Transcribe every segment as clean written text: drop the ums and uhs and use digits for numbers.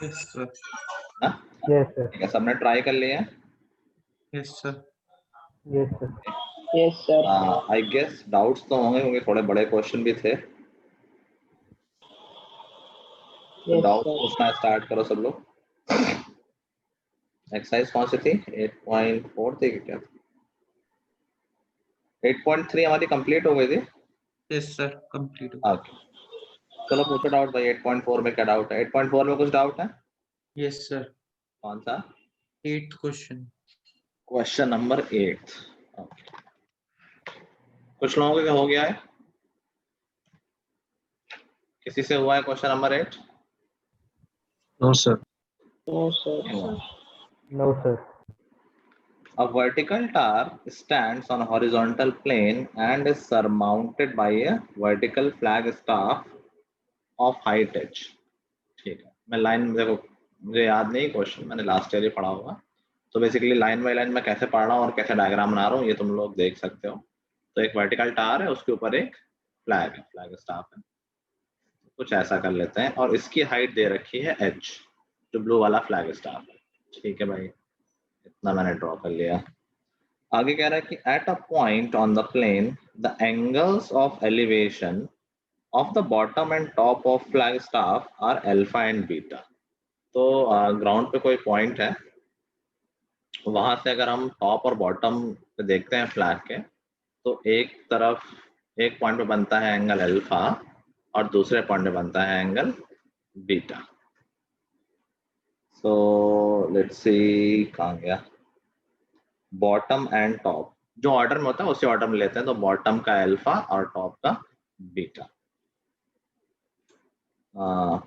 Yes sir. हाँ yes sir. ठीक है, सबने ट्राई कर लिया है? Yes sir. Yes sir. Yes sir. I guess doubts तो होंगे क्योंकि थोड़े बड़े क्वेश्चन भी थे, तो यस डाउट सर। पूछना स्टार्ट करो सब लोग। एक्सरसाइज कौन सी थी? 8.4 थी क्या? 8.3 हमारी कंप्लीट हो गई थी। Yes sir, complete. ओके चलो पूछो डाउट भाई। 8.4 में क्या डाउट है? 8.4 में कुछ डाउट है? Yes sir. कौन सा? 8th question. Question number 8। कुछ लोगों का हो गया है? किसी से हुआ है question number 8? No sir. No sir. No sir. A vertical tower stands on a horizontal plane and is surmounted by a vertical flag staff of height h। ठीक है, मैं लाइन देखो, मुझे याद नहीं क्वेश्चन, मैंने लास्ट ईयर ही पढ़ा होगा, तो बेसिकली लाइन बाय लाइन मैं कैसे पढ़ रहा हूँ और कैसे डायग्राम बना रहा हूँ ये तुम लोग देख सकते हो। तो एक वर्टिकल टावर है, उसके ऊपर एक फ्लैग है, फ्लैग स्टाफ है, कुछ ऐसा कर लेते हैं, और इसकी हाइट दे रखी है h, जो ब्लू वाला फ्लैग स्टाफ है। ठीक है भाई, इतना मैंने ड्रॉ कर लिया। आगे कह रहा है कि at a point on the plane the angles of elevation of the bottom and top of flag staff are alpha and beta. तो ग्राउंड पे कोई पॉइंट है, वहां से अगर हम टॉप और बॉटम पे देखते हैं फ्लैग के, तो एक तरफ एक पॉइंट पे बनता है एंगल अल्फा और दूसरे पॉइंट पे बनता है angle beta. So let's see, कहाँ गया बॉटम एंड टॉप, जो ऑर्डर में होता है उसी ऑर्डर में लेते हैं, तो बॉटम का अल्फा और टॉप का beta.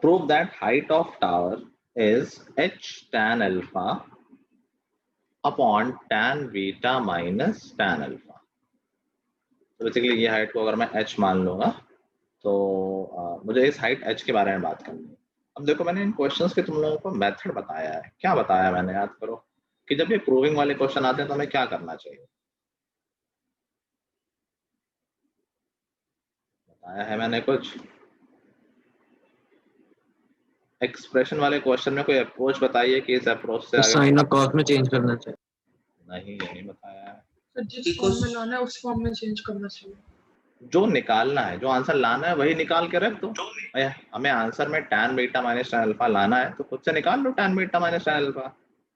Prove that height of tower is h tan alpha upon tan beta minus tan alpha. तो बेसिकली ये हाइट को अगर मैं h मान लूंगा तो मुझे इस हाइट h के बारे में बात करनी है। अब देखो मैंने इन क्वेश्चंस के तुम लोगों को मेथड बताया है, क्या बताया मैंने, याद करो कि जब ये प्रूविंग वाले क्वेश्चन आते हैं तो हमें क्या करना चाहिए। बताया है मैंने कुछ? एक्सप्रेशन वाले क्वेश्चन में कोई अप्रोच बताइए कि इस अप्रोच से आगे साइन और कॉस में चेंज करना चाहिए। नहीं, ये नहीं बताया है। तो जिस फॉर्म में लाना है उस फॉर्म में चेंज करना चाहिए। जो निकालना है, जो आंसर लाना है वही निकाल के रख दो। हमें आंसर में tan beta minus tan alpha लाना है तो खुद से निकाल लो tan beta minus tan alpha,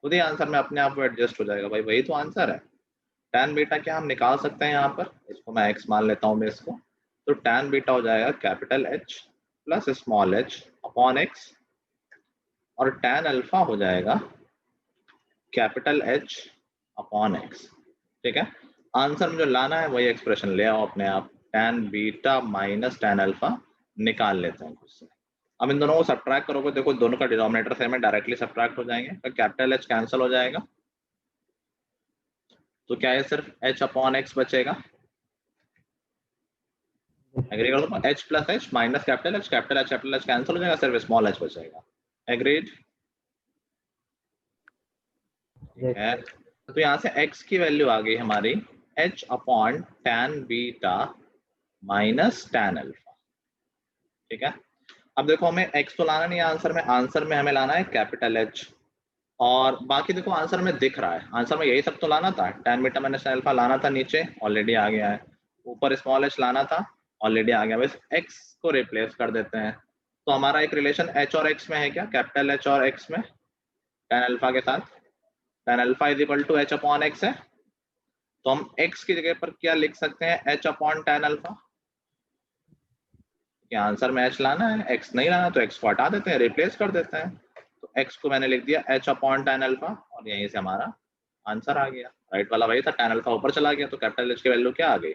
खुद ही आंसर में अपने आप वो एडजस्ट हो जाएगा भाई, वही तो आंसर है। tan बीटा क्या हम निकाल सकते हैं यहाँ पर, इसको मैं x मान लेता हूँ मैं इसको, तो tan बीटा हो जाएगा capital H plus small h upon x, और tan अल्फा हो जाएगा कैपिटल H अपॉन x। ठीक है, आंसर में जो लाना है वही एक्सप्रेशन ले आओ अपने आप, tan beta minus tan alpha निकाल लेते हैं खुद से। अब इन दोनों को सब्ट्रैक्ट करोगे, देखो दोनों का डिनोमिनेटर सेम है, डायरेक्टली सब्ट्रैक्ट हो जाएंगे, तो कैपिटल H कैंसिल हो जाएगा, तो क्या है सिर्फ h अपॉन x बचेगा। एग्री कर दो, h plus h minus capital H cancel हो जाएगा, सिर्फ स्मॉल h बचेगा। एग्रीड? ठीक है, तो यहाँ से x की वैल्यू आ गई हमारी h upon tan beta minus tan alpha. ठीक है, अब देखो हमें x तो लाना नहीं है आंसर में, आंसर में हमें लाना है कैपिटल H, और बाकी देखो आंसर में दिख रहा है, आंसर में यही सब तो लाना था, tan beta minus tan alpha लाना था, नीचे ऑलरेडी आ गया है, ऊपर स्मॉल h लाना था, ऑलरेडी आ गया, बस x को रिप्लेस कर देते हैं। तो हमारा एक रिलेशन h और x में है क्या, कैपिटल H और x में tan अल्फा के साथ, tan alpha is equal to h upon x है, तो हम x की जगह पर क्या लिख सकते हैं, h upon tan alpha. Answer में h लाना है, x नहीं लाना तो x को हटा देते हैं, रिप्लेस कर देते हैं, तो x को मैंने लिख दिया h अपॉन tan अल्फा, और यहीं से हमारा आंसर आ गया। राइट वाला वही था, tan अल्फा ऊपर चला गया, तो कैपिटल H की वैल्यू क्या आ गई,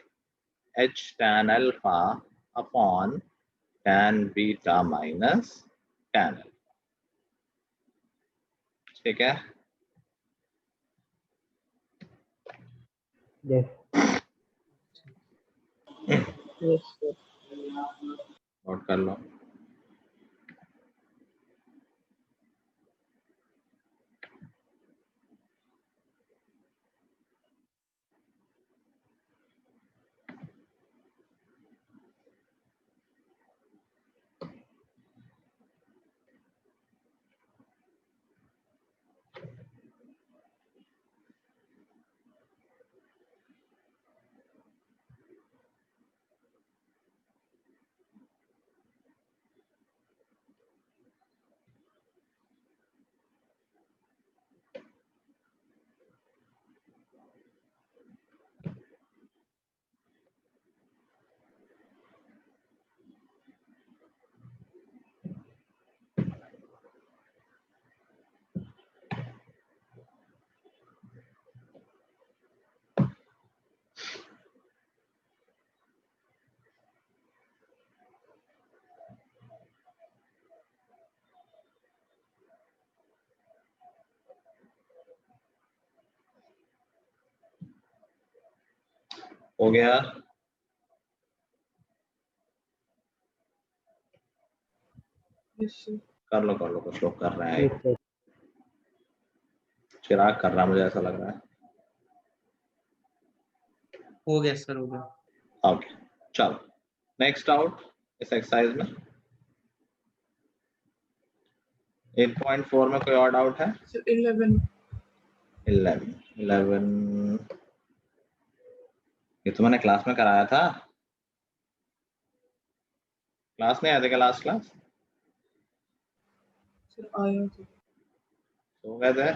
h tan alpha upon tan beta minus tan alpha. ठीक है, यस सर। नोट कर लो। हो गया? Yes, sir. कर लो कुछ लोग कर रहे हैं। Yes, sir. चिराग कर रहा है, मुझे ऐसा लग रहा है। हो गया सर, हो गया। ओके चलो नेक्स्ट आउट इस एक्सरसाइज में 8.4 में कोई और डाउट है? Sir, 11. 11 ये तो मैंने क्लास में कराया था। क्लास नहीं आया था क्या? लास्ट क्लास Sir, आया था। सो गए थे?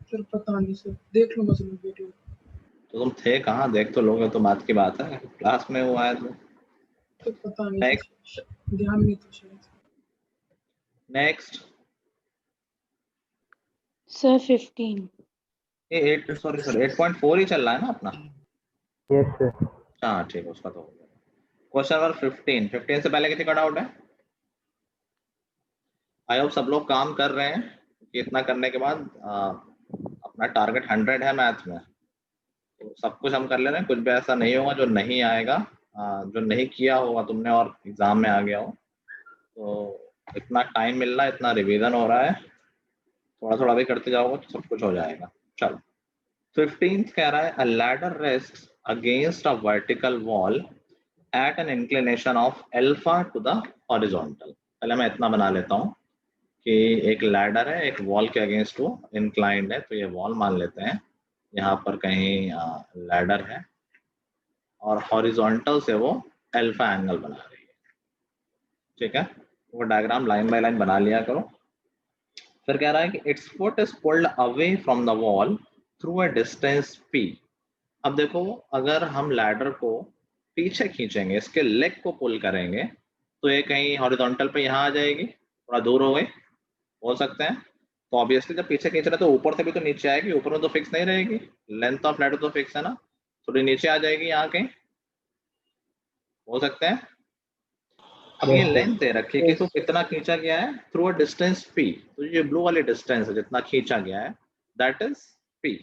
सर पता नहीं सर, देख लो मैं वीडियो। तो तुम थे कहाँ? देख तो लोगे तो बात की बात है, क्लास में वो आया था। तो पता नहीं Next. सर, ध्यान नहीं था शायद। Next sir 15। ये 8 सॉरी सर 8.4 ही चल रहा है ना अपना? Yes, sir. हाँ ठीक है, उसका तो हो गया। क्वेश्चन नंबर 15 से पहले किसी का डाउट है? आई होप सब लोग काम कर रहे हैं कि इतना करने के बाद अपना टारगेट 100 है मैथ में, तो सब कुछ हम कर ले रहे हैं। कुछ भी ऐसा नहीं होगा जो नहीं आएगा, जो नहीं किया होगा तुमने और एग्जाम में आ गया हो। तो इतना टाइम मिल रहा है, इतना रिवीजन हो रहा है, थोड़ा थोड़ा भी करते जाओगे तो सब कुछ हो जाएगा। चलो 15 कह रहा है अ ladder rest against a vertical wall at N inclination of alpha two the horizontal. पहले मैं इतना बना लेता हूँ कि एक लैडर है, एक वॉल के अगेंस्ट वो इंक्लाइंड है, तो ये वॉल मान लेते हैं, यहाँ पर कहीं लैडर है और हॉरिजॉन्टल से वो अल्फा एंगल बना रही है। ठीक है, वो डायग्राम लाइन बाय लाइन बना लिया करो। फिर कह रहा है कि it's foot is pulled away from the wall through a distance p। अब देखो अगर हम लैडर को पीछे खींचेंगे, इसके लेग को पुल करेंगे, तो ये कहीं हॉरिजॉन्टल पे यहाँ आ जाएगी, थोड़ा दूर हो गई, बोल सकते हैं। तो ऑब्वियसली जब पीछे खींच रहे तो ऊपर से भी तो नीचे आएगी, ऊपर में तो फिक्स नहीं रहेगी, लेंथ ऑफ लैडर तो फिक्स है ना, थोड़ी नीचे आ जाएगी यहाँ कहीं, बोल सकते हैं। अब ये Yes, sir. लेंथ दे रखी है कि इसको कितना खींचा गया है थ्रू अ डिस्टेंस p, तो ये ब्लू वाली डिस्टेंस है जितना खींचा गया है, दैट इज p।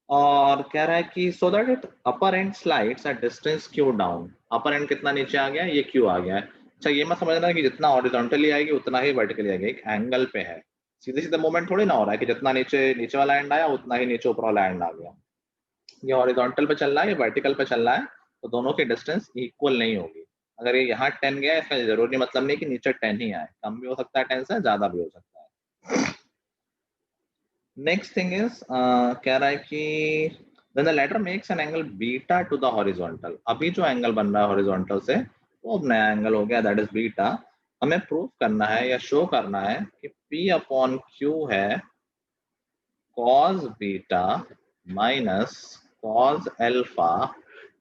और कह रहा है कि so that it upper and slides at distance q down. Upper and कितना नीचे आ गया है, ये q आ गया है। अच्छा ये मत समझना कि जितना हॉरिजॉन्टली आएगी उतना ही वर्टिकली आएगी, एक एंगल पे है, सीधे सीधे मूवमेंट थोड़ी ना हो रहा है कि जितना नीचे नीचे वाला एंड आया उतना ही नीचे ऊपर वाला एंड आ गया। ये हॉरिजॉन्टल पे चल रहा है, ये वर्टिकल पे चल रहा है, तो दोनों की डिस्टेंस इक्वल नहीं होगी। अगर ये यहाँ 10 गया है, इसका जरूरी मतलब नहीं कि नीचे 10 ही आए, कम भी हो सकता है 10 से, ज्यादा भी हो सकता है। नेक्स्ट थिंग इज कह रहा है कि when the latter makes an angle beta to the horizontal, अभी जो एंगल बन रहा है हॉरिजॉन्टल से वो अब नया एंगल हो गया, दैट इज बीटा। हमें प्रूव करना है या शो करना है कि P अपॉन Q है cos beta minus cos alpha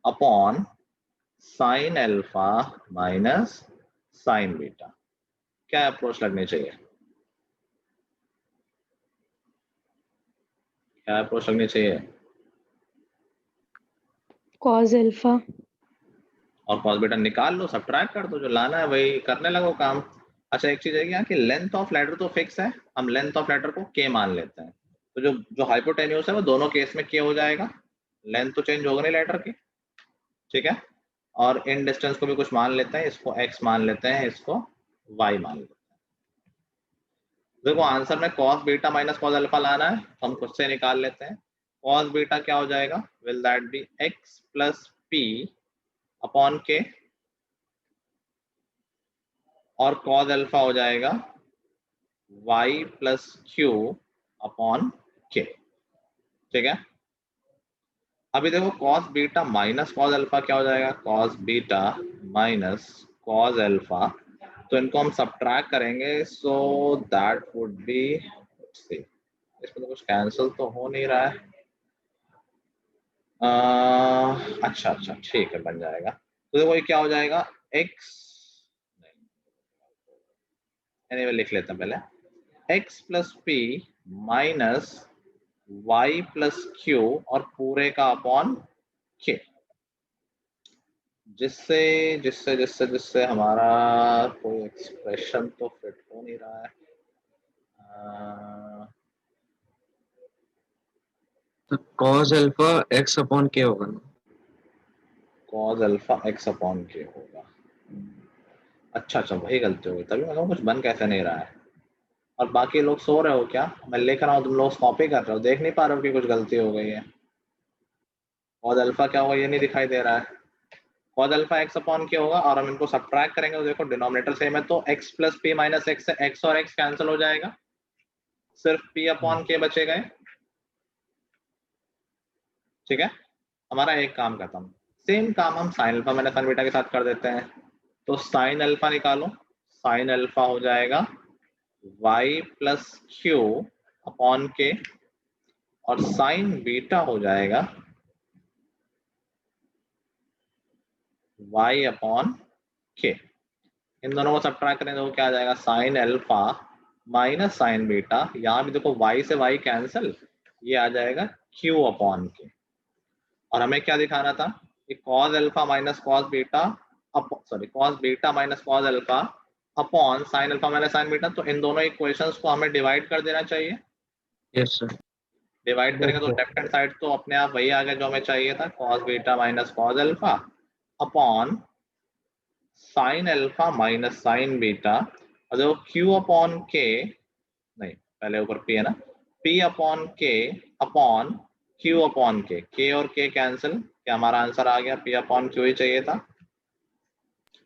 upon sin alpha minus sin beta. क्या अप्रोच लगनी चाहिए? क्या अप्रोच लगनी चाहिए? Cause alpha. और cos बीटा निकाल लो, सब्ट्रैक्ट कर दो, जो लाना है वही करने लगो काम। अच्छा एक चीज है कि यहाँ की लेंथ ऑफ लैडर तो फिक्स है, हम लेंथ ऑफ लैडर को k मान लेते हैं, तो जो जो हाइपोटेन्यूस है वो दोनों केस में k हो जाएगा, लेंथ तो चेंज होगा नहीं लैडर की। ठीक है, और इन डिस्टेंस को भी कुछ मान लेते हैं, इसको x मान लेते हैं, इसको y मान लेते हैं। देखो आंसर में cos beta minus cos alpha लाना है, तो हम खुद से निकाल लेते हैं। cos बीटा क्या हो जाएगा, will that be x plus p upon k, और cos अल्फा हो जाएगा y plus q upon k। ठीक है, अभी देखो cos beta minus cos alpha क्या हो जाएगा, cos beta minus cos alpha, तो इनको हम सब्ट्रैक्ट करेंगे, सो दैट वुड बी, इसमें तो कुछ कैंसिल तो हो नहीं रहा है। अच्छा अच्छा ठीक है, बन जाएगा। तो देखो ये क्या हो जाएगा, x, anyway, लिख लेते हैं पहले, x plus P minus y plus Q और पूरे का अपॉन k, जिससे जिससे जिससे जिससे हमारा कोई एक्सप्रेशन तो फिट हो नहीं रहा है। तो cos alpha x upon k होगा ना? cos alpha x upon k होगा। अच्छा अच्छा, वही गलती हो गई, तभी मैं कहूँ कुछ बन कैसे नहीं रहा है। और बाकी लोग सो रहे हो क्या? मैं लिख रहा हूँ, तुम लोग कॉपी कर रहे हो, देख नहीं पा रहे हो कि कुछ गलती हो गई है। cos अल्फा क्या होगा ये नहीं दिखाई दे रहा है। cos alpha x upon k होगा, और हम इनको सब्ट्रैक्ट करेंगे तो देखो डिनोमिनेटर सेम है, तो x plus p minus x से x और x कैंसिल हो जाएगा, सिर्फ p अपॉन k बचेगा। ठीक है, हमारा एक काम खत्म। सेम काम हम sine alpha minus sign beta के साथ कर देते हैं। तो साइन अल्फा निकालो, साइन अल्फा हो जाएगा y प्लस क्यू अपॉन के, और साइन बीटा हो जाएगा y अपॉन के। इन दोनों को सब्ट्रैक्ट करें तो क्या आ जाएगा, sine alpha minus sign beta, यहाँ भी देखो y से y कैंसिल, ये आ जाएगा q अपॉन के। और हमें क्या दिखाना था कि cos alpha minus cos beta, cos beta minus cos alpha upon sine alpha minus sign beta, तो इन दोनों इक्वेशंस को हमें डिवाइड कर देना चाहिए। Yes sir. डिवाइड करेंगे तो Yes, sir. Left hand side तो अपने आप वही आ गया जो हमें चाहिए था, cos beta minus cos alpha upon sine alpha minus sign beta, और देखो q अपॉन के, नहीं पहले ऊपर p है ना, p अपॉन के अपॉन q अपॉन के और k कैंसिल, क्या हमारा आंसर आ गया, p अपॉन q ही चाहिए था।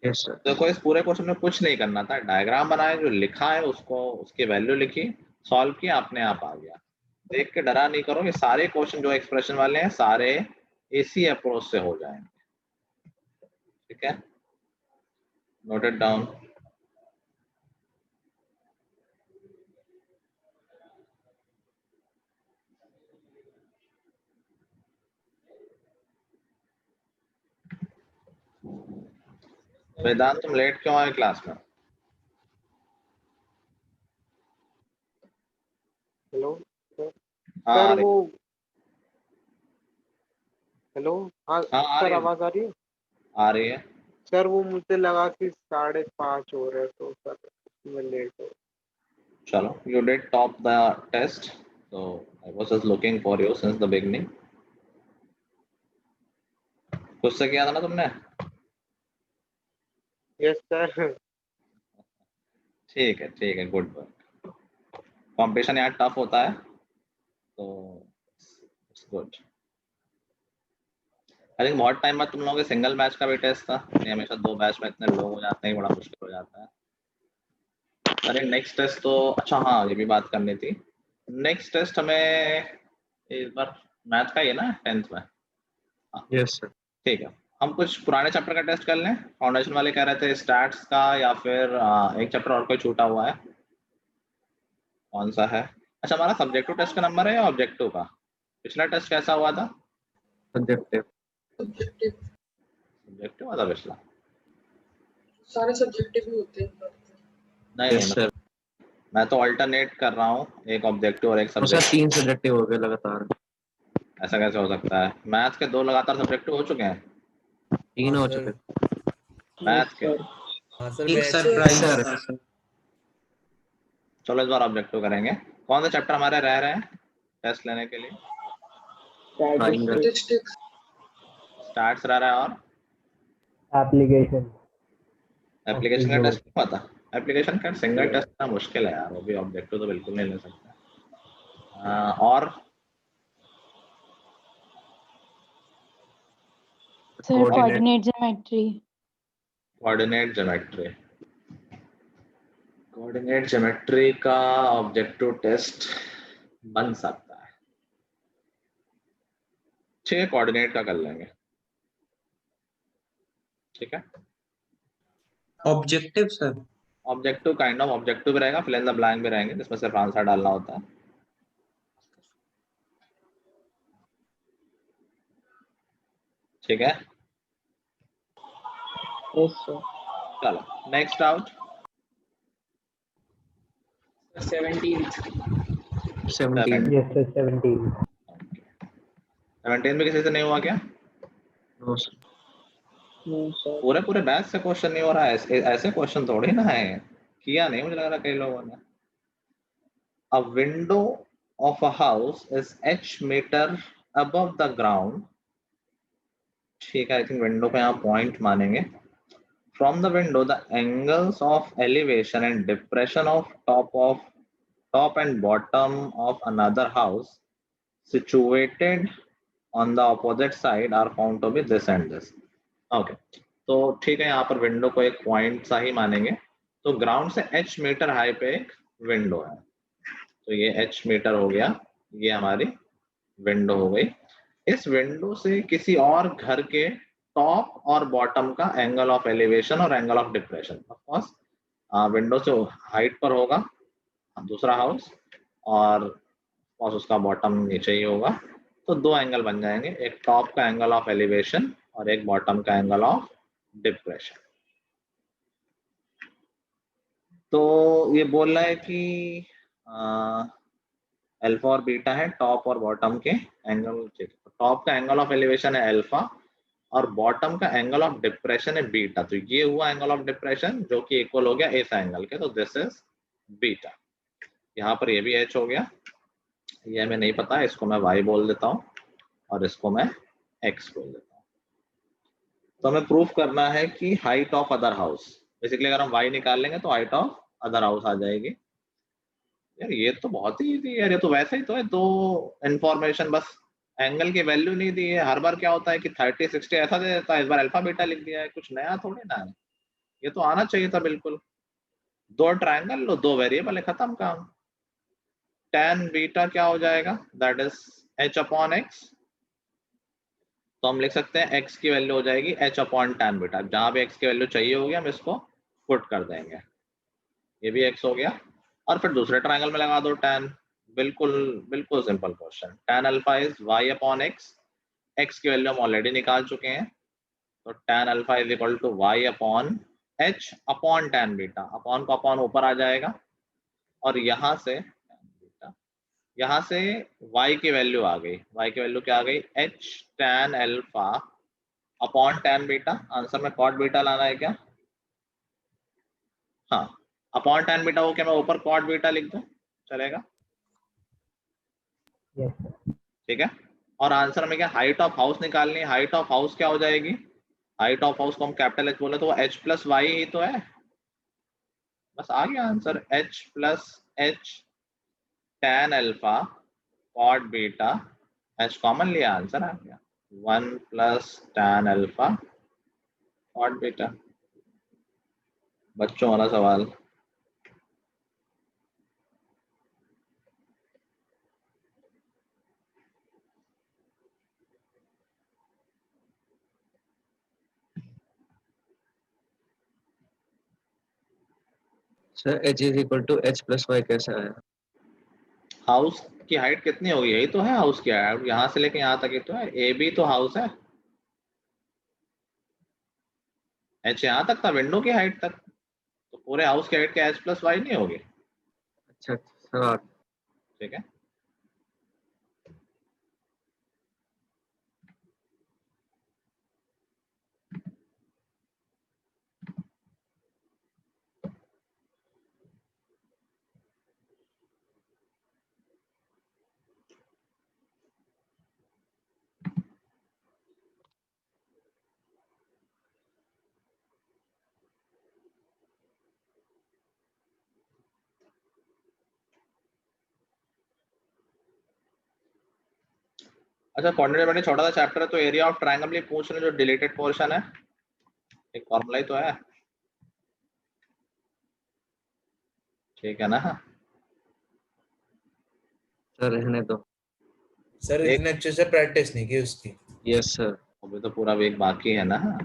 Yes sir. देखो इस पूरे क्वेश्चन में कुछ नहीं करना था, डायग्राम बनाए, जो लिखा है उसको उसकी वैल्यू लिखी, सॉल्व किया, अपने आप आ गया। देख के डरा नहीं करो, ये सारे क्वेश्चन जो एक्सप्रेशन वाले हैं सारे इसी अप्रोच से हो जाएंगे। ठीक है, नोट इट डाउन। वेदांत तुम लेट क्यों आए क्लास में? Hello sir. हाँ सर आ रही, वो हेलो। हाँ हाँ आ सर, रही है, आवाज आ रही है? आ रही है। सर वो मुझे लगा कि 5:30 हो रहे, तो सर उसमें लेट हो। चलो, you did top the test, so I was just looking for you since the beginning. खुद से किया था ना तुमने? Yes sir. ठीक है, गुड वर्क। कंपटीशन यार टफ होता है, तो इट्स गुड। आई थिंक बहुत टाइम बाद तुम लोगों के सिंगल बैच का भी टेस्ट था, नहीं हमेशा दो बैच में इतने लोग हो जाते हैं, बड़ा मुश्किल हो जाता है। अरे नेक्स्ट टेस्ट तो, अच्छा हाँ ये भी बात करनी थी, नेक्स्ट टेस्ट हमें इस बार मैथ का ही है ना 10th में? Yes sir. ठीक है, हम कुछ पुराने चैप्टर का टेस्ट कर लें। फाउंडेशन वाले कह रहे थे स्टैट्स का, या फिर एक चैप्टर और कोई छूटा हुआ है, कौन सा है? अच्छा, हमारा सब्जेक्टिव टेस्ट का नंबर है या ऑब्जेक्टिव का? पिछला टेस्ट कैसा हुआ था? सब्जेक्टिव। सब्जेक्टिव, सब्जेक्टिव हुआ था पिछला? सारे सब्जेक्टिव ही होते हैं। नहीं यस सर। मैं तो अल्टरनेट कर रहा हूँ, एक ऑब्जेक्टिव और एक तो सर सब्जेक्ट। 3 सब्जेक्टिव हो गए लगातार। ऐसा कैसे हो सकता है? मैथ्स के 2 लगातार सब्जेक्टिव हो चुके हैं, 3 हो सर। चुके। मैथ्स के। हाँ सर, एक बैच सरप्राइज सर। सर। चलो इस बार ऑब्जेक्टिव करेंगे। कौन से चैप्टर हमारे रह रहे हैं टेस्ट लेने के लिए? ट्राइंगल। स्टैटिस्टिक्स, स्टैट्स रह रहा है, और Application. एप्लीकेशन का Okay, टेस्ट नहीं पता। एप्लीकेशन का सिंगल टेस्ट ना मुश्किल है यार, वो भी ऑब्जेक्टिव तो बिल्कुल नहीं ले सकता। और sir coordinate geometry. Coordinate geometry, coordinate geometry का ऑब्जेक्टिव टेस्ट बन सकता है। ठीक है, कोऑर्डिनेट का कर लेंगे। ठीक है, objective sir. Objective kind of objective भी रहेगा, फिल इन द ब्लैंक भी रहेंगे, जिसमें सिर्फ आंसर डालना होता है। ठीक है, Yes, sir. चलो next out. 17th 17। yes, sir. 17. 17 में किसी से नहीं हुआ क्या? No sir. No, sir. पूरे पूरे बैच से क्वेश्चन नहीं हो रहा है, ऐसे क्वेश्चन थोड़ी ना है, किया नहीं मुझे लग रहा कई लोगों ने। A window of a house is h meter above the ground, ठीक है, आई थिंक विंडो को यहाँ पॉइंट मानेंगे. From the window, the angles of elevation and depression of top and bottom of another house situated on the opposite side are found to be this and this. Okay, तो ठीक है, यहाँ पर window को एक point सा ही मानेंगे. तो ग्राउंड से h मीटर हाई पे एक विंडो है, तो ये h मीटर हो गया, ये हमारी विंडो हो गई. इस विंडो से किसी और घर के टॉप और बॉटम का एंगल ऑफ एलिवेशन और angle of depression, of course window से हाइट पर होगा दूसरा हाउस, और उसका बॉटम नीचे ही होगा. तो दो एंगल बन जाएंगे, एक टॉप का एंगल ऑफ एलिवेशन और एक बॉटम का एंगल ऑफ डिप्रेशन. तो ये बोल रहा है कि अल्फा और बीटा है टॉप और बॉटम के एंगल. टॉप का एंगल ऑफ एलिवेशन है अल्फा और बॉटम का एंगल ऑफ डिप्रेशन है बीटा. तो ये हुआ एंगल ऑफ डिप्रेशन जो कि इक्वल हो गया इस एंगल के, तो दिस इज बीटा. यहाँ पर ये भी एच हो गया, ये हमें नहीं पता, इसको मैं y बोल देता हूँ और इसको मैं x बोल देता हूँ. तो हमें प्रूफ करना है कि height of other house, basically अगर हम y निकाल लेंगे तो हाइट ऑफ अदर हाउस आ जाएगी. यार ये तो बहुत ही इजी है यार, ये तो वैसे ही तो है, दो इंफॉर्मेशन, बस एंगल की वैल्यू नहीं दी है. हर बार क्या होता है कि 30 60 ऐसा दे देता है, इस बार अल्फा बीटा लिख दिया है, कुछ नया थोड़ी ना है. ये तो आना चाहिए था बिल्कुल. दो ट्रायंगल लो, दो वेरिएबल है, खत्म काम. tan बीटा क्या हो जाएगा, that is h upon x. तो हम लिख सकते हैं x की वैल्यू हो जाएगी h अपॉन tan बीटा. जहां भी x की वैल्यू चाहिए होगी हम इसको पुट कर देंगे. ये भी x हो गया, और फिर दूसरे ट्रायंगल में लगा दो tan. बिल्कुल बिल्कुल simple question. tan alpha is y upon x. x की वैल्यू हम ऑलरेडी निकाल चुके हैं, तो tan alpha is equal to y upon h upon tan beta. Upon को अपॉन ऊपर आ जाएगा, और यहाँ से y की वैल्यू आ गई. y की वैल्यू क्या आ गई, h tan alpha upon tan beta. Answer में cot बीटा लाना है क्या, हाँ, अपॉन tan बीटा हो, क्या मैं ऊपर cot बीटा लिख दूं, चलेगा, Yes, sir. ठीक है. और आंसर में क्या हाइट ऑफ हाउस निकालनी है. हाइट ऑफ हाउस क्या हो जाएगी, हाइट ऑफ हाउस को हम कैपिटल H बोले तो वो h प्लस वाई ही तो है. बस आ गया answer, h plus h tan alpha cot beta, h common लिया, आंसर आ गया 1 plus tan alpha cot beta. बच्चों वाला सवाल. Sir h is equal to h plus Y कैसे आया. हाउस की हाइट कितनी होगी, यही तो है हाउस की हाइट, यहाँ से लेके यहाँ तक ही तो है. ए बी तो हाउस है, h यहाँ तक था विंडो की हाइट तक, तो पूरे हाउस की हाइट क्या h प्लस वाई नहीं होगी. अच्छा सर, ठीक है. अच्छा, कोऑर्डिनेट बड़ी छोटा सा चैप्टर है, तो एरिया ऑफ ट्रायंगल भी पूछ रहे, जो डिलीटेड पोर्शन है, एक फॉर्मूला ही तो है, ठीक है ना. सर रहने दो. सर एक- इतने अच्छे से प्रैक्टिस नहीं की उसकी. Yes sir. अभी तो पूरा वीक बाकी है ना.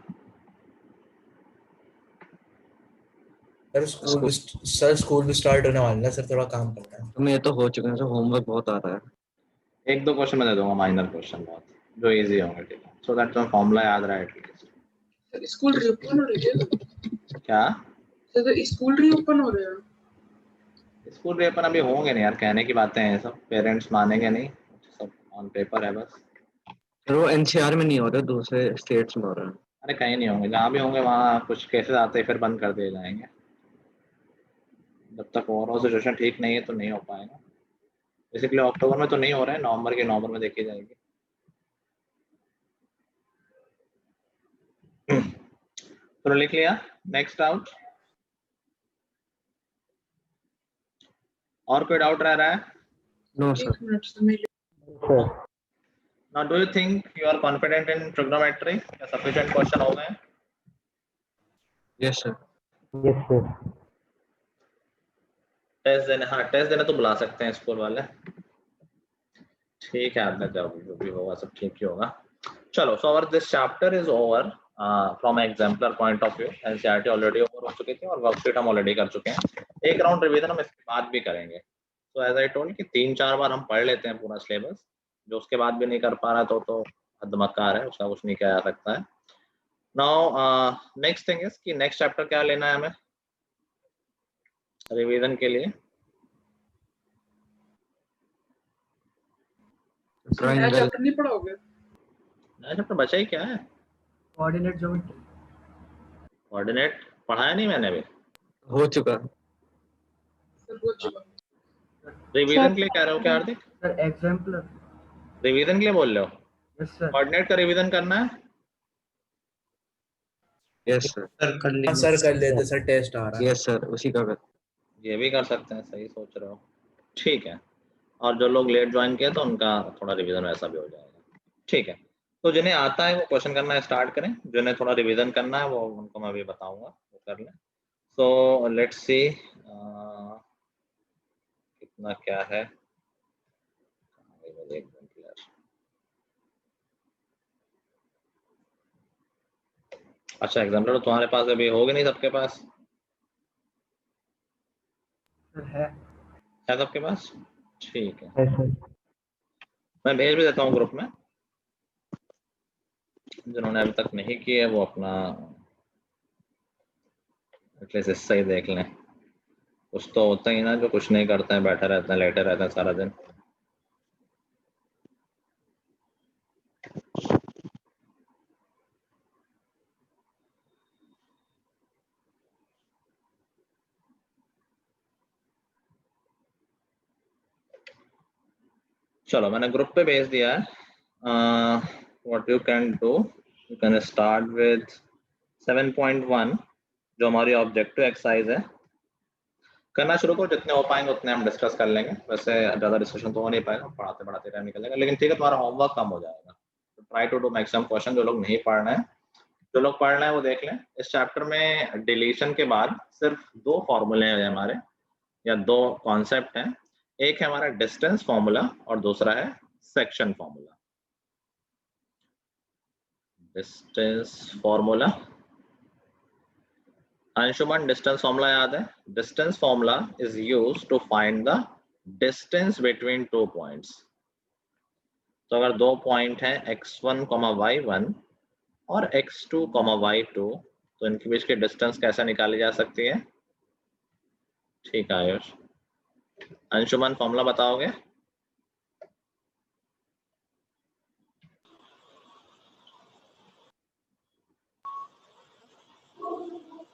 सर स्कूल भी स्टार्ट होने वाला है सर, थोड़ा काम करना है. तो ये तो हो चुके हैं सर, होमवर्क बहुत आ रहा है. एक दो क्वेश्चन मैं दे दूंगा, माइनर क्वेश्चन बहुत जो इजी होंगे, ठीक है, सो दैट तुम्हें फॉर्मूला याद रहा एटलीस्ट. सर स्कूल रीओपन हो रही है. क्या सर स्कूल रीओपन हो रहे हैं. स्कूल रीओपन अभी होंगे नहीं यार, कहने की बातें हैं सब, पेरेंट्स मानेंगे नहीं, सब ऑन पेपर है बस. सर वो एनसीआर में नहीं हो रहे, दूसरे स्टेट्स में हो रहा है. अरे कहीं नहीं होंगे, जहाँ भी होंगे वहाँ कुछ केसेस आते ही फिर बंद कर दिए जाएंगे. जब तक ओवरऑल सिचुएशन ठीक नहीं है तो नहीं हो पाएगा. बेसिकली अक्टूबर में तो नहीं हो रहा है, नवंबर में देखी जाएगी. तो लिख लिया। नेक्स्ट डाउट, और कोई डाउट रह रहा है? No, sir. एक मिनट से मैं sir. Now do you think you are confident in trigonometry? क्या sufficient question हो गए? Yes, sir. Yes, sir. Test देने, हाँ टेस्ट देने तो बुला सकते हैं स्कूल वाले। ठीक है, आपका जो भी होगा सब ठीक ही होगा। चलो, so our this chapter is over from exemplar point of view। NCERT already over हो चुकी थी और वर्कशीट हम ऑलरेडी कर चुके हैं। एक राउंड रिवीजन हम इसके बाद भी करेंगे। तो एज आई टोल्ड कि 3-4 बार हम पढ़ लेते हैं पूरा सिलेबस। जो उसके बाद भी नहीं कर पा रहा तो हदमकार है, उसका कुछ नहीं किया जा सकता है। नाउ नेक्स्ट थिंग इज कि नेक्स्ट चैप्टर क्या लेना है हमें रिवीजन के लिए? Drawing नया well. चैप्टर नहीं पढ़ाओगे? नया चैप्टर बचा ही क्या है? Coordinate geometry. कोऑर्डिनेट पढ़ाया नहीं मैंने अभी। हो चुका। सर वो चुका। रिवीजन के लिए कह रहे हो क्या हार्दिक? Sir exemplar. रिवीजन के लिए बोल रहे हो? Yes sir. कोऑर्डिनेट का रिवीजन करना है? Yes, sir. हाँ सर कर लेते सर, टेस्ट आ रहा है। Yes, sir. उसी का कर। ये भी कर सकते हैं, सही सोच रहे हो। ठीक है, और जो लोग लेट ज्वाइन किए तो उनका थोड़ा रिवीजन वैसा भी हो जाएगा। ठीक है, तो जिन्हें आता है वो क्वेश्चन करना स्टार्ट करें, जिन्हें थोड़ा रिवीजन करना है वो उनको मैं अभी बताऊंगा, वो कर लें। सो लेट्स सी कितना क्या है। अच्छा, एग्जाम्पल तो तुम्हारे पास अभी होगी नहीं सबके पास? सर है सबके पास? ठीक है, Yes, sir. मैं भेज भी देता हूँ ग्रुप में। जिन्होंने अभी तक नहीं की है वो अपना एटलीस्ट हिस्सा ही देख लें। कुछ तो होता ही ना जो कुछ नहीं करते हैं, बैठे रहते हैं, लेटे रहते हैं सारा दिन। चलो, मैंने ग्रुप पे भेज दिया है। What you can do, you can start with 7.1 जो हमारी ऑब्जेक्टिव एक्सरसाइज है। करना शुरू करो, जितने हो पाएंगे उतने हम डिस्कस कर लेंगे। वैसे ज़्यादा डिस्कशन तो हो नहीं पाएगा, पढ़ाते पढ़ाते टाइम निकल जाएगा, लेकिन ठीक है, तुम्हारा होमवर्क कम हो जाएगा। तो try to do maximum question. जो लोग नहीं पढ़ रहे हैं, जो लोग पढ़ रहे हैं वो देख लें। इस चैप्टर में डिलीशन के बाद सिर्फ 2 फॉर्मूले हैं हमारे, या 2 कॉन्सेप्ट हैं। एक है हमारा डिस्टेंस फॉर्मूला और दूसरा है section formula. Distance formula, Anshuman distance formula याद है? Distance formula is used to find the distance between 2 points. तो अगर 2 पॉइंट हैं x1, y1 और x2, y2, तो इनके बीच की डिस्टेंस कैसे निकाली जा सकती है? ठीक है आयुष, अंशुमन फॉर्मूला बताओगे?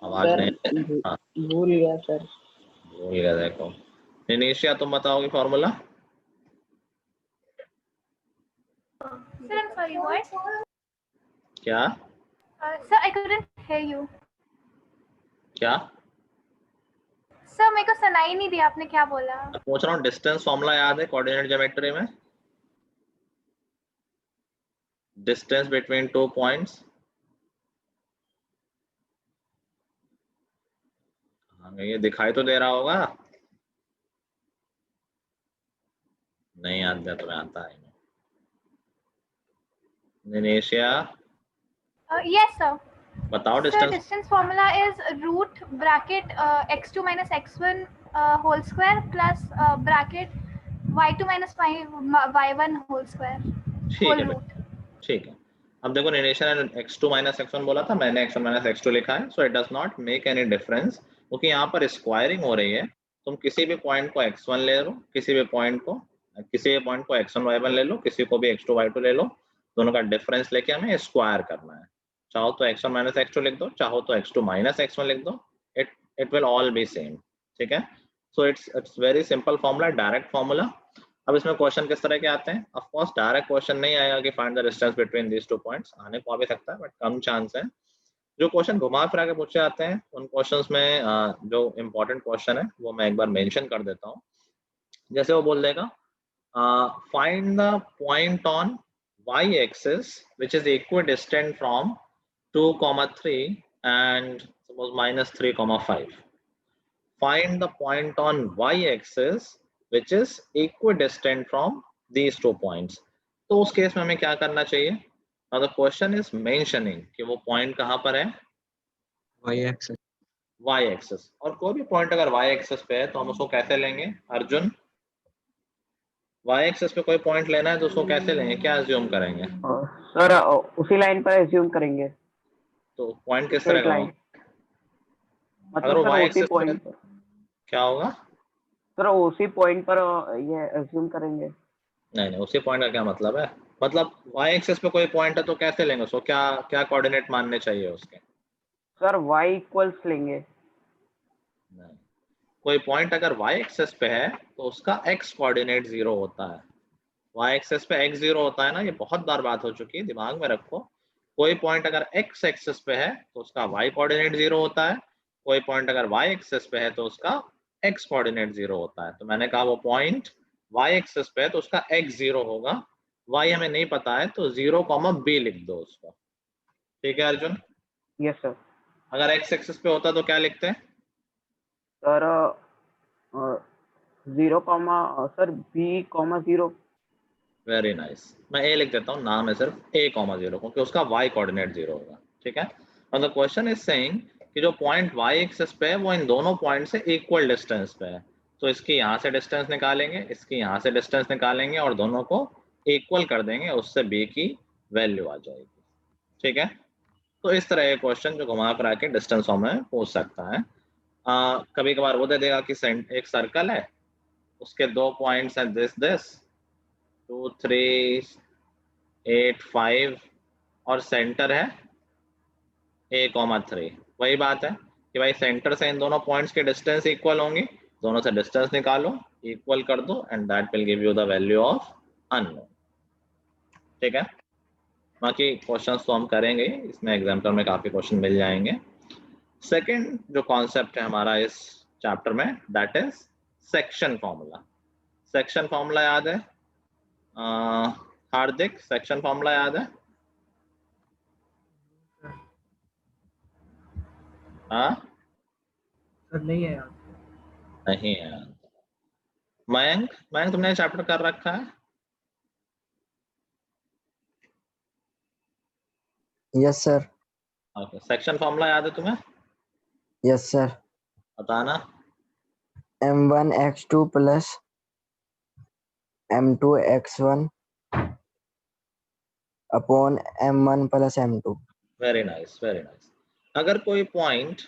आवाज सर नहीं। हाँ, भूल गया सर। भूल गया। देखो निनिशिया, तुम बताओगे formula? Sir, I'm sorry, what? क्या Sir, I couldn't hear you. क्या Sir, मेरे को सुनाई नहीं दिया आपने क्या बोला। मैं पूछ रहा हूँ, डिस्टेंस फॉर्मूला याद है कोऑर्डिनेट ज्योमेट्री में? Distance between 2 points. ये दिखाई तो दे रहा होगा। नहीं आता तो मैं आता है। निनेशिया Yes, sir. बताओ Sir, distance. distance formula is root bracket x2 minus x1 whole square plus bracket y2 minus y1 whole square. ठीक Whole है root. ठीक है। अब देखो, निनेशिया ने x2 माइनस x1 बोला था, मैंने x1 माइनस x2 लिखा है। So it does not make any difference, क्योंकि यहाँ पर स्क्वायरिंग हो रही है। तुम किसी भी पॉइंट को x1 ले लो, किसी भी पॉइंट को x1 y1 ले लो, किसी को भी x2 y2 ले लो। दोनों का डिफरेंस लेके हमें स्क्वायर करना है। चाहो तो x1 माइनस x2 लिख दो, चाहो तो x2 माइनस x1 लिख दो, it will all B same. ठीक है, so it's very simple formula, direct formula. अब इसमें क्वेश्चन किस तरह के आते हैं? ऑफ कोर्स डायरेक्ट क्वेश्चन नहीं आएगा कि find the distance between these 2 points, आने को आ भी सकता है बट कम चांस है। जो क्वेश्चन घुमा फिरा के पूछे जाते हैं उन क्वेश्चंस में जो इम्पोर्टेंट क्वेश्चन है वो मैं एक बार मेंशन कर देता हूँ। जैसे वो बोल देगा find the point on y axis which is equidistant from 2,3 and suppose -3,5. Find the point on y axis which is equidistant from these 2 points. तो उस केस में हमें क्या करना चाहिए? Now the question is mentioning कि वो पॉइंट कहाँ पर है? y axis. y axis। और कोई भी पॉइंट अगर y axis पे है तो हम उसको कैसे लेंगे? अर्जुन, y axis पे कोई पॉइंट लेना है तो उसको कैसे लेंगे? क्या अज्यूम करेंगे? सर उसी लाइन पर एज्यूम करेंगे। तो पॉइंट किस तरह का होगा? अगर मतलब वो y सर उसी axis पे पॉइंट पर, क्या होगा? सर उसी पॉइंट पर ये एज्यूम करेंगे। नहीं नहीं, उसी पॉइंट का क्या मतलब है? मतलब y एक्सिस पे कोई पॉइंट है तो कैसे लेंगे उसको? क्या क्या कोऑर्डिनेट मानने चाहिए उसके? सर y इक्वल्स लेंगे। नहीं, कोई पॉइंट अगर y एक्सिस पे है तो उसका x कोऑर्डिनेट 0 होता है। y एक्सिस पे x 0 होता है ना, ये बहुत बार बात हो चुकी है, दिमाग में रखो। कोई पॉइंट अगर x एक्सिस पे है तो उसका y कोऑर्डिनेट 0 होता है। कोई पॉइंट अगर y एक्सिस पे है तो उसका x कोऑर्डिनेट 0 होता है। तो मैंने कहा वो पॉइंट y एक्सिस पे है तो उसका x 0 होगा। y हमें नहीं पता है तो 0,b लिख दो उसको। ठीक है अर्जुन? Yes sir. अगर x एक्सिस पे होता तो क्या लिखते हैं? Sir 0, sir b,0। Very nice. मैं a लिख देता हूँ, नाम है सिर्फ a,0 क्योंकि उसका y कोऑर्डिनेट 0 होगा। ठीक है? और द क्वेश्चन इज सेइंग कि जो पॉइंट y एक्सिस पे है वो इन दोनों पॉइंट से इक्वल डिस्टेंस पे है। तो इसकी यहाँ से डिस्टेंस निकालेंगे, इसकी यहाँ से डिस्टेंस निकालेंगे और दोनों को इक्वल कर देंगे, उससे b की वैल्यू आ जाएगी। ठीक है? तो इस तरह एक क्वेश्चन जो घुमा फिरा के डिस्टेंस फॉर्म में पूछ सकता है। कभी कभार वो दे देगा कि एक सर्कल है, उसके 2 पॉइंट्स हैं दिस 2, 3, 8, 5 और सेंटर है a,3। वही बात है कि भाई सेंटर से इन दोनों पॉइंट्स के डिस्टेंस इक्वल होंगे, दोनों से डिस्टेंस निकालो, इक्वल कर दो and that will give you the value of unknown. ठीक है? बाकी क्वेश्चंस तो हम करेंगे, इसमें एग्जाम्पल में काफी क्वेश्चन मिल जाएंगे। सेकंड जो कॉन्सेप्ट है हमारा इस चैप्टर में, that is section formula. Section formula याद है? हार्दिक, सेक्शन फॉर्मूला याद है? हाँ सर नहीं है यार। नहीं है। मयंक, मयंक तुमने चैप्टर कर रखा है? Yes sir. Okay, section formula याद है तुम्हें? Yes sir. बताना। m1 x2 plus m2 x1 upon m1 plus m2। Very nice, very nice. अगर कोई पॉइंट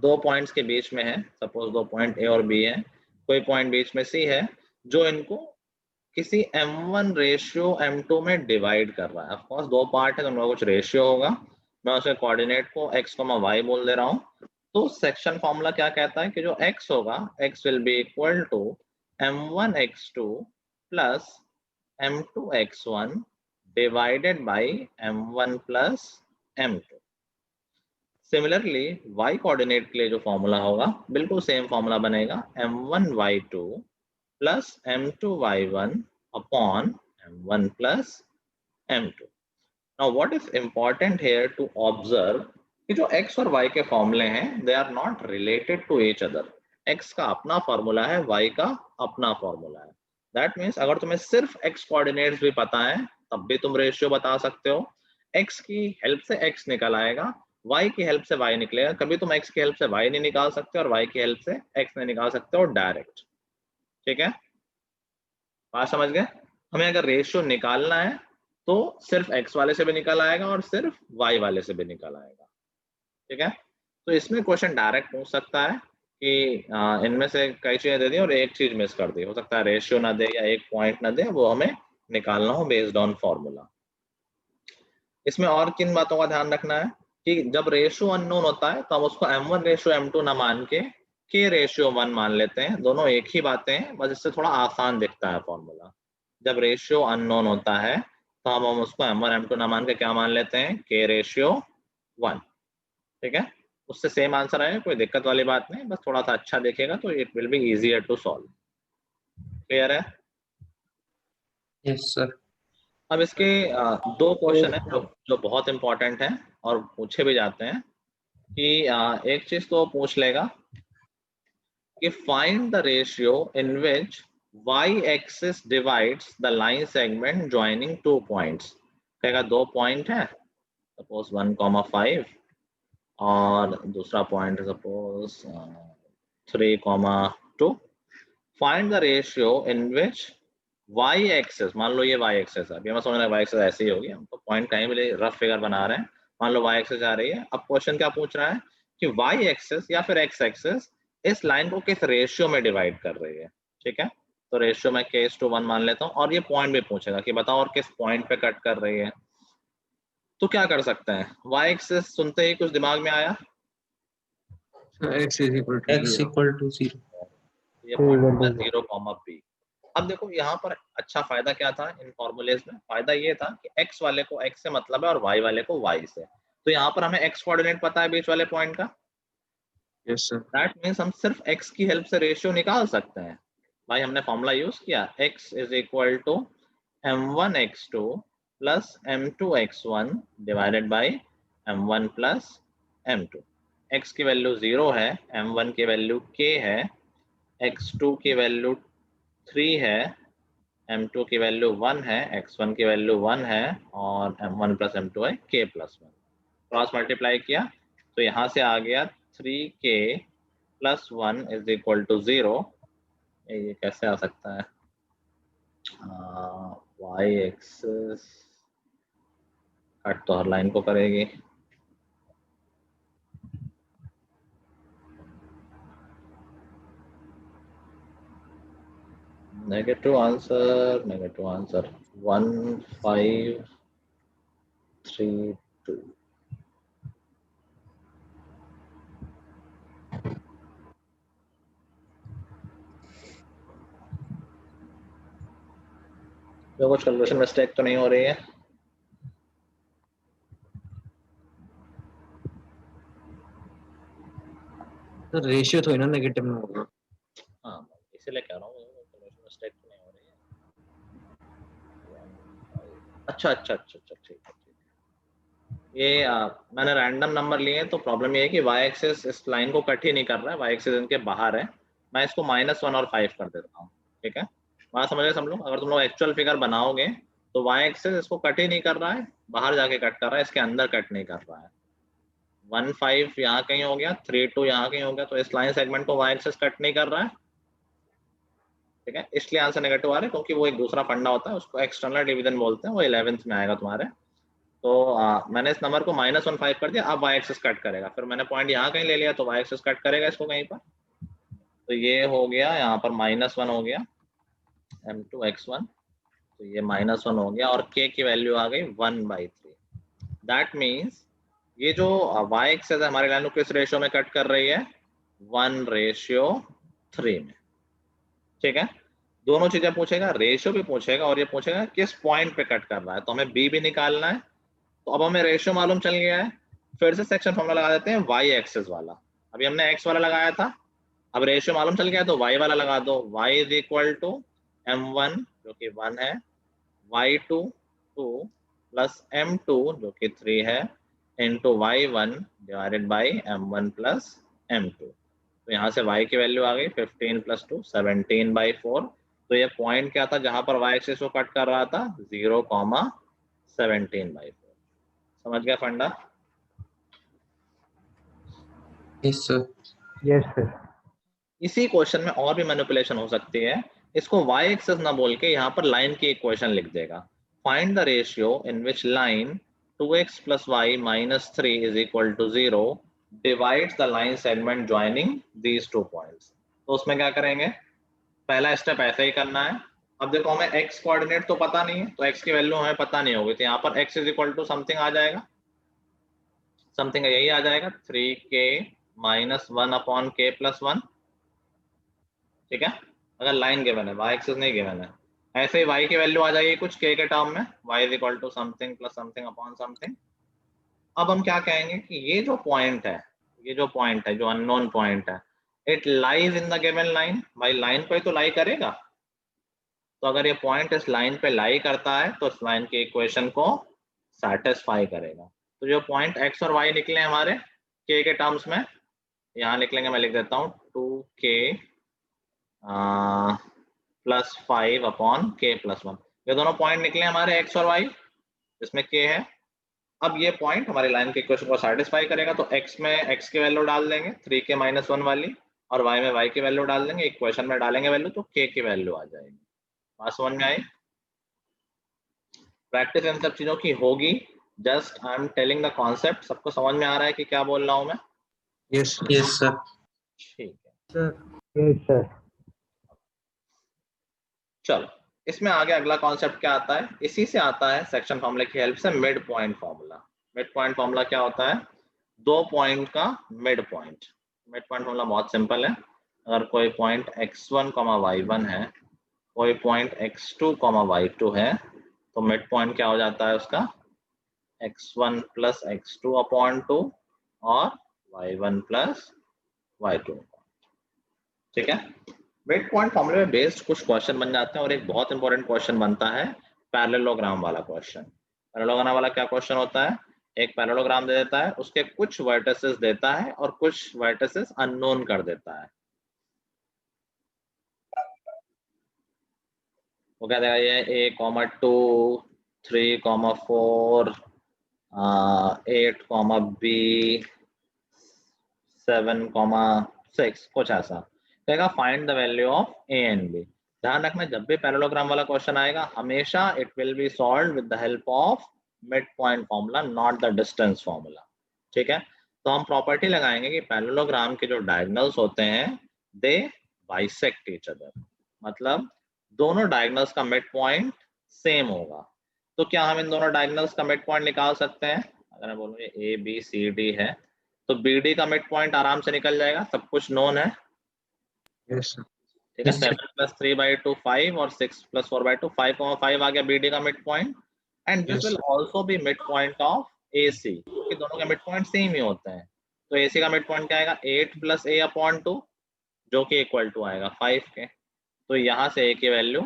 2 पॉइंट्स के बीच में है, सपोज 2 पॉइंट ए और बी है, कोई पॉइंट बीच में सी है जो इनको किसी m1 रेशियो m2 में डिवाइड कर रहा है। ऑफ कोर्स 2 पार्ट है तो उनका कुछ रेशियो होगा। मैं उसके कोऑर्डिनेट को x, y बोल दे रहा हूँ। तो सेक्शन फॉर्मूला क्या कहता है कि जो x होगा, x will be equal to m1 x2 plus m2 x1 divided by m1 plus m2। Similarly y coordinate के लिए जो फॉर्मूला होगा बिल्कुल सेम फॉर्मूला बनेगा, m1 y2 plus m2 y1 upon m1 plus m2। Now what is important here to observe कि जो x और y के फॉर्मूले हैं they are not related to each other. x का अपना फॉर्मूला है, y का अपना फॉर्मूला है। दैट मीन्स अगर तुम्हें सिर्फ x कोऑर्डिनेट्स भी पता है तब भी तुम रेशियो बता सकते हो। x की हेल्प से x निकल आएगा, y की हेल्प से y निकलेगा। कभी तुम x की हेल्प से y नहीं निकाल सकते और y की हेल्प से x नहीं निकाल सकते हो डायरेक्ट। ठीक है? बात समझ गए? हमें अगर रेशियो निकालना है तो सिर्फ x वाले से भी निकल आएगा और सिर्फ y वाले से भी निकल आएगा। ठीक है? तो इसमें क्वेश्चन डायरेक्ट पूछ सकता है कि इनमें से कई चीजें दे दी और एक चीज मिस कर दी। हो सकता है रेशियो ना दे या एक पॉइंट ना दे, वो हमें निकालना हो बेस्ड ऑन फॉर्मूला। इसमें और किन बातों का ध्यान रखना है कि जब रेशियो अननोन होता है तो हम उसको m1 रेशियो m2 ना मान के k रेशियो 1 मान लेते हैं। दोनों एक ही बातें हैं, बस इससे थोड़ा आसान दिखता है फॉर्मूला। जब रेशियो अननोन होता है तो हम उसको m1 m2 ना मान के क्या मान लेते हैं, k रेशियो 1। ठीक है, उससे सेम आंसर आएगा, कोई दिक्कत वाली बात नहीं, बस थोड़ा सा अच्छा देखेगा तो it will be easier to solve. Clear है? Yes sir. अब इसके दो क्वेश्चन है जो बहुत इंपॉर्टेंट है और पूछे भी जाते हैं कि एक चीज तो पूछ लेगा कि find the ratio in which y axis divides the line segment joining 2 points. कहेगा 2 पॉइंट है, सपोज 1,5 और दूसरा point suppose 3,2। Find the ratio in which y axis, मान लो ये y एक्सिस है, अभी हमें समझ रहे हैं y एक्सिस ऐसी होगी, हम तो पॉइंट कहीं भी रफ फिगर बना रहे हैं, मान लो y एक्सिस आ रही है। अब क्वेश्चन क्या पूछ रहा है कि y एक्सिस या फिर x एक्सिस इस लाइन को किस रेशियो में डिवाइड कर रही है। ठीक है, तो रेशियो में k/1 मान लेता हूँ, और ये पॉइंट भी पूछेगा कि बताओ और किस पॉइंट पे कट कर रही है। तो क्या कर सकते हैं, y एक्सिस सुनते ही कुछ दिमाग में आया, x is equal to x equal to 0। ये पॉइंट 0, b। अब देखो यहाँ पर अच्छा फायदा क्या था इन फॉर्मूलेज में, फायदा ये था कि x वाले को x से मतलब है और y वाले को y से, तो यहाँ पर हमें x कोऑर्डिनेट पता है बीच वाले पॉइंट का। Yes sir. दैट मीन्स हम सिर्फ x की हेल्प से रेशियो निकाल सकते हैं। भाई हमने फॉर्मूला यूज किया, x is equal to m1x2 plus m2x1 divided by m1 plus m2। x की वैल्यू 0 है, m1 की वैल्यू k है, x2 की वैल्यू 3 है, m2 की वैल्यू 1 है, x1 की वैल्यू 1 है, और m1 प्लस m2 है k प्लस 1। क्रॉस मल्टीप्लाई किया तो यहाँ से आ गया 3k plus 1 is equal to 0। ये कैसे आ सकता है, y एक्सिस कट तो हर लाइन को करेगी, नेगेटिव आंसर 1 5 3 2। तो कुछ कैलकुलेशन मिस्टेक तो नहीं हो रही है? सर रेशियो थोड़ी ना नेगेटिव में होगा। हाँ इसीलिए कह रहा हूँ कैलकुलेशन मिस्टेक तो नहीं हो रही है। अच्छा ठीक है। ये मैंने रैंडम नंबर लिए हैं, तो प्रॉब्लम ये है कि y एक्सिस इस लाइन को कट ही नहीं कर रहा है, y एक्सिस इनके बाहर है। मैं इसको -1 और 5 कर देता हूँ। ठीक है, बात समझ रहे सब लोग? अगर तुम लोग एक्चुअल फिगर बनाओगे तो y एक्सिस इसको कट ही नहीं कर रहा है, बाहर जाके कट कर रहा है, इसके अंदर कट नहीं कर रहा है। 1 5 यहाँ कहीं हो गया, 3 2 यहाँ कहीं हो गया, तो इस लाइन सेगमेंट को y एक्सिस कट नहीं कर रहा है। ठीक है, इसलिए आंसर नेगेटिव आ रहा है, क्योंकि वो एक दूसरा फंडा होता है, उसको एक्सटर्नल डिवीजन बोलते हैं, वो 11th में आएगा तुम्हारे। तो मैंने इस नंबर को -1 5 कर दिया, अब y एक्सिस कट करेगा, फिर मैंने पॉइंट यहाँ कहीं ले लिया तो y एक्सिस कट करेगा इसको कहीं पर। तो ये हो गया यहाँ पर -1 हो गया m2x1, तो ये -1 हो गया, और k की वैल्यू आ गई 1/3। दैट मीन्स ये जो y एक्सिस है हमारे लाइन को किस रेशियो में कट कर रही है, 1:3 में। ठीक है, दोनों चीजें पूछेगा, रेशियो भी पूछेगा और ये पूछेगा किस पॉइंट पे कट कर रहा है, तो हमें b भी निकालना है। तो अब हमें रेशियो मालूम चल गया है, फिर से सेक्शन फॉर्मूला लगा देते हैं y एक्सिस वाला। अभी हमने x वाला लगाया था, अब रेशियो मालूम चल गया तो y वाला लगा दो। y is equal to m1 जो कि 1 है, y2 2 प्लस m2 जो कि 3 है, into y1 divided by m1 plus m2। तो यहाँ से y की वैल्यू आ गई 15 प्लस 2 17/4। तो ये पॉइंट क्या था जहां पर y एक्सिस को कट कर रहा था, 0,17/4। समझ गया फंडा? Yes sir. Yes sir. इसी क्वेश्चन में और भी मैनिपुलेशन हो सकती है, इसको y एक्सिस ना बोल के यहाँ पर लाइन की इक्वेशन लिख देगा। Find the ratio in which line 2x + y - 3 is equal to 0 divides the line segment joining these 2 points. तो उसमें क्या करेंगे, पहला स्टेप ऐसे ही करना है। अब देखो हमें x कोऑर्डिनेट तो पता नहीं है, तो x की वैल्यू हमें पता नहीं होगी, तो यहाँ पर x is equal to something आ जाएगा, समथिंग यही आ जाएगा 3k - 1/k + 1। ठीक है, अगर लाइन गिवन है, y एक्सिस नहीं गिवन है। ऐसे ही y की वैल्यू आ जाएगी कुछ k के टर्म में, y is equal to something plus something upon something. अब हम क्या कहेंगे कि ये जो पॉइंट है, जो अननोन पॉइंट है, it lies in the given line. भाई लाइन पे तो लाई करेगा, तो अगर ये पॉइंट इस लाइन पे लाई करता है तो इस लाइन के इक्वेशन को सेटिस्फाई करेगा। तो जो पॉइंट x और y निकले हमारे k के टर्म्स में, यहाँ निकलेंगे, मैं लिख देता हूँ 2k plus 5 upon k plus 1। ये दोनों पॉइंट निकले हमारे x और y, जिसमें k है। अब ये पॉइंट हमारी लाइन के इक्वेशन को सेटिस्फाई करेगा, तो x में x की वैल्यू डाल देंगे 3k माइनस 1 वाली, और y में y की वैल्यू डाल देंगे, इक्वेशन में डालेंगे वैल्यू, तो k की वैल्यू आ जाएगी। बात समझ में आई? प्रैक्टिस इन सब चीजों की होगी, just I am telling the concept. सबको समझ में आ रहा है कि क्या बोल रहा हूँ मैं? Yes, sir. ठीक है, सर चलो इसमें आगे अगला कॉन्सेप्ट क्या आता है, इसी से आता है सेक्शन फार्मूला की हेल्प से, mid point formula. Mid point formula क्या होता है? दो पॉइंट का mid point. Mid point formula बहुत सिंपल है। अगर कोई पॉइंट x1, y1 है, कोई पॉइंट x2, y2 है, तो मिड पॉइंट क्या हो जाता है उसका? x1 प्लस x2 अपॉन 2 और y1 प्लस y2। ठीक है, मिड पॉइंट फॉर्मूले में बेस्ड कुछ क्वेश्चन बन जाते हैं, और एक बहुत इंपॉर्टेंट क्वेश्चन बनता है पैरेललोग्राम वाला क्वेश्चन। पैरेललोग्राम वाला क्या क्वेश्चन होता है? एक पैरेललोग्राम दे देता है, उसके कुछ वर्टिसेस देता है और कुछ वर्टिसेस अननोन कर देता है। वो क्या देगा? ये a, 2, 3, 4, 8, b, 7, 6, कुछ ऐसा कहेगा। Find the value of a and b। ध्यान रखना, जब भी पैरेललोग्राम वाला क्वेश्चन आएगा, हमेशा it will B solved with the help of mid point formula, not the distance formula. ठीक है, तो हम प्रॉपर्टी लगाएंगे कि पैरेललोग्राम के जो डायगोनल्स होते हैं, दे बाइसेक्ट ईच अदर, मतलब दोनों डायगोनल्स का मिड पॉइंट सेम होगा। तो क्या हम इन दोनों डायगोनल्स का मिड पॉइंट निकाल सकते हैं? अगर मैं बोलूँ ये ABCD है, तो BD का मिड पॉइंट आराम से निकल जाएगा, सब कुछ नोन है। Yes, sir. ठीक है, 7 प्लस 3/2 5 और 6 प्लस 4/2 5, 5 आ गया BD का mid point, and this Yes, will sir. Also be mid point of AC, क्योंकि दोनों के मिड पॉइंट सेम ही होते हैं। तो AC का मिड पॉइंट क्या आएगा? 8 प्लस A अपॉन 2, जो कि इक्वल टू आएगा 5 के। तो यहाँ से A की वैल्यू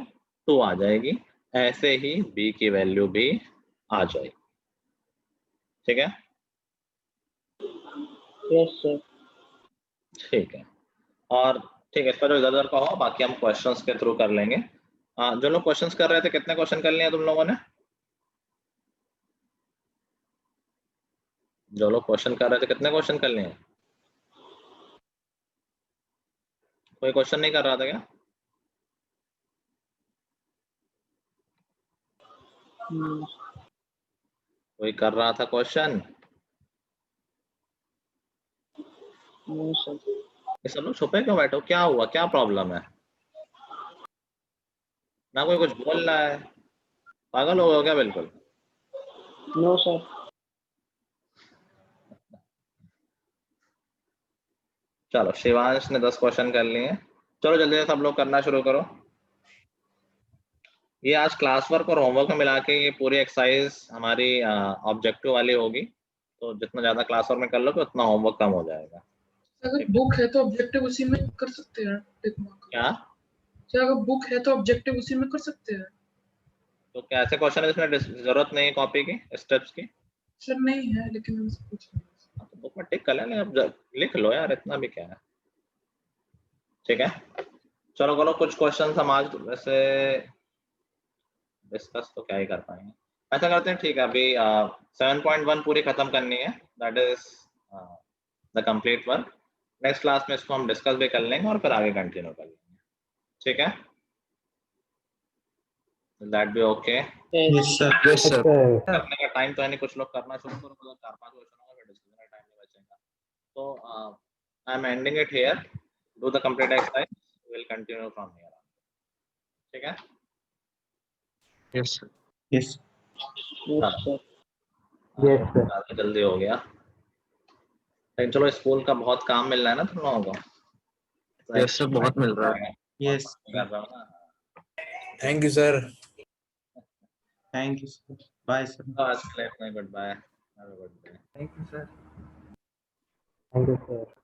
2 आ जाएगी, ऐसे ही B की वैल्यू भी आ जाएगी। ठीक है, यस सर। ठीक है, और ठीक है, इस पर जो इधर का हो, बाकी हम क्वेश्चंस के थ्रू कर लेंगे। जो लोग क्वेश्चंस कर रहे थे, कितने क्वेश्चन कर लिए तुम लोगों ने? जो लोग क्वेश्चन कर रहे थे, कितने क्वेश्चन कर लिए? कोई क्वेश्चन नहीं कर रहा था क्या? कोई कर रहा था क्वेश्चन? ये सब लोग छुपे क्यों बैठे हो? क्या हुआ, क्या प्रॉब्लम है? ना कोई कुछ बोल रहा है, पागल हो गए हो क्या बिल्कुल? No sir. चलो, शिवांश ने 10 क्वेश्चन कर लिए। चलो जल्दी से सब लोग करना शुरू करो। ये आज क्लास वर्क और होमवर्क में मिला के ये पूरी एक्सरसाइज हमारी ऑब्जेक्टिव वाली होगी, तो जितना ज्यादा क्लास वर्क में कर लोगे उतना होमवर्क कम हो जाएगा। अगर बुक है तो ऑब्जेक्टिव उसी में कर सकते हैं टिक मार्क। क्या अगर बुक है तो ऑब्जेक्टिव उसी में कर सकते हैं? तो क्या ऐसे क्वेश्चन है जिसमें जरूरत नहीं है कॉपी की, स्टेप्स की? सर नहीं है, लेकिन हम सब कुछ तो बुक में टिक कर लेना, अब लिख लो यार, इतना भी क्या है। ठीक है, चलो करो कुछ क्वेश्चन हम आज वैसे डिस्कस तो क्या ही कर पाएंगे। ऐसा करते हैं, ठीक है, अभी 7.1 पूरी खत्म करनी है, that is the complete work. Next class में इसको हम डिस्कस भी कर लेंगे और फिर आगे कंटिन्यू कर लेंगे। ठीक है, that be okay? Yes, sir. Yes, sir. करने का टाइम तो है नहीं, कुछ लोग करना शुरू करो, मतलब 4-5 क्वेश्चन होगा, फिर डिस्कशन का टाइम नहीं बचेगा। तो I am ending it here, do the complete exercise, will continue from here. ठीक है, Yes, sir. यस सर जल्दी हो गया, लेकिन चलो स्कूल का बहुत काम मिल रहा है ना तुम लोगों को। Yes, sir. बहुत मिल रहा है। यस कर रहा हूँ ना। Thank you sir. Thank you sir bye sir आज के लिए इतना ही, goodbye. Have a good day. Thank you sir. Thank you sir.